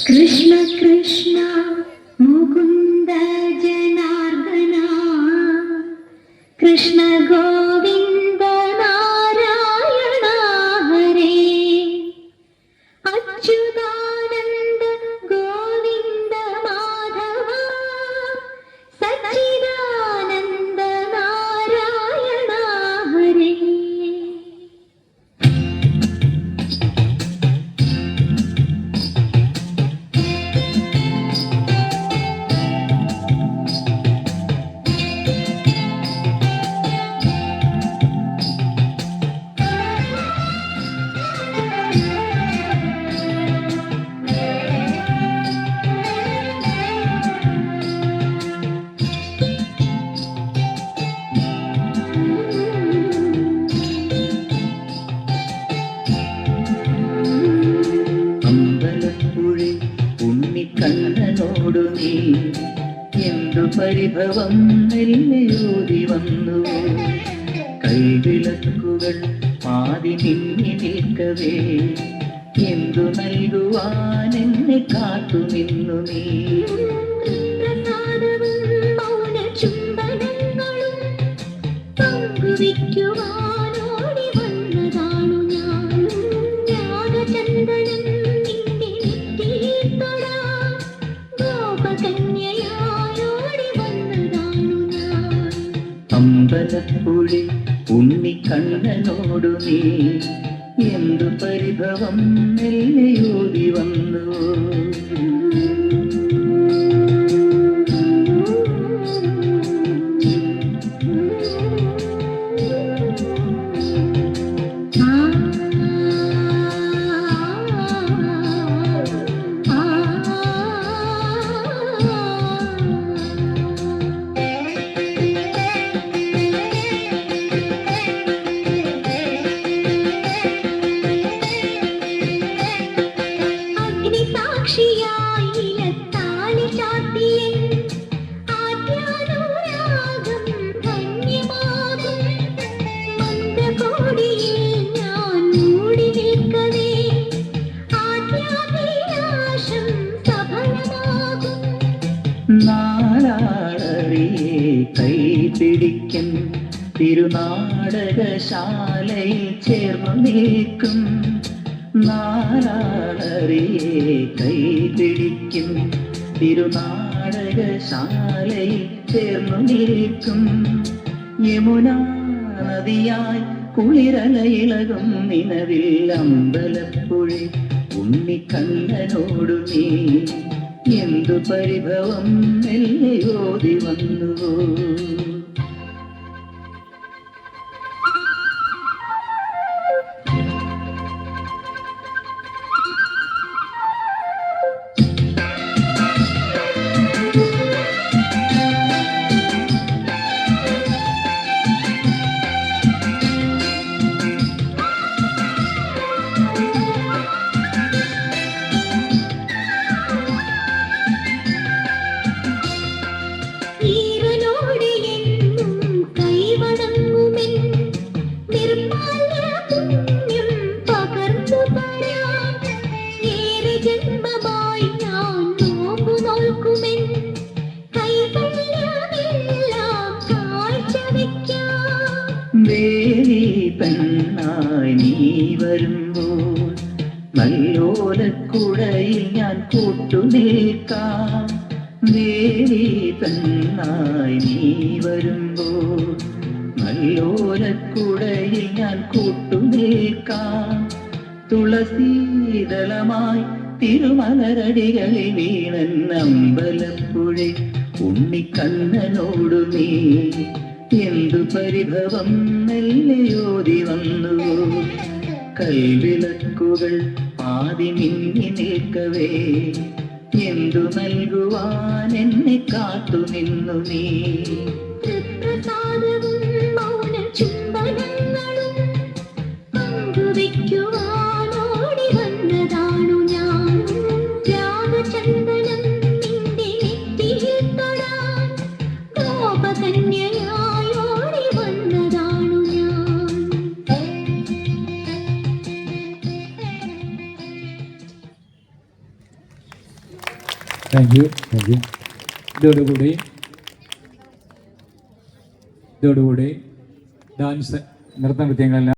കൃഷ്ണ കൃഷ്ണ മുകുന്ദ ജനാർദ്ദന കൃഷ്ണ ഗോവിന്ദ നാരായണ ഹരേ അച്യുതാനന്ദ ഗോവിന്ദ മാധവ സച്ചിദാനന്ദ നാരായണ ഹരേ. കണ്ണനോടു നീ എന്തു പരിഭവം നെല്ലിയോതി വന്നു. കൈവിളക്കുകൾ പാതി മിന്നി നിൽക്കവേ എന്തു നൽകുവാൻ എന്നെ കാത്തു നിന്നു നീ. അമ്പലപ്പുഴി ഉണ്ണിക്കണ്ണനോടു നീ എന്തു പരിഭവം നെല്ലിയോതി വന്നു. നാലാളറിയെ കൈപിടിക്കും തിരുനാടകശാലയിൽ ചേർന്നു നിൽക്കും. നാലാളറിയെ കൈപിടിക്കും തിരുനാടകശാലയിൽ ചേർന്നു നിൽക്കും. യമുനാ നദിയായി കുളിരലയിളകും നിലവിൽ അമ്പലപ്പുഴി ഉണ്ണിക്കണ്ണനോടു നീ എന്തു പരിഭവം നെല്ലിയോതി വന്നു. വേലി പെണ്ണായി നീ വരുമ്പോൾ നല്ലോലക്കുടയിൽ ഞാൻ കൂട്ടുനിൽക്കാം. വേലി പെണ്ണായി നീ വരുമ്പോൾ നല്ലോലക്കുടയിൽ ഞാൻ കൂട്ടുനിൽക്കാം. തുളസീതളമായി തിരുമലരടികളിൽ വീണൻ അമ്പലപ്പുഴി ഉണ്ണിക്കണ്ണനോടു നീ എന്തു പരിഭവം നെല്ലിയോതി വന്നു. കൽവിളക്കുകൾ പാതി മിന്നി നിൽക്കവേ എന്തു നൽകുവാൻ എന്നെ കാത്തു നിന്നു നീ. Thank you. ഇതോടുകൂടി ഡാൻസ് നൃത്തനൃത്യങ്ങളെല്ലാം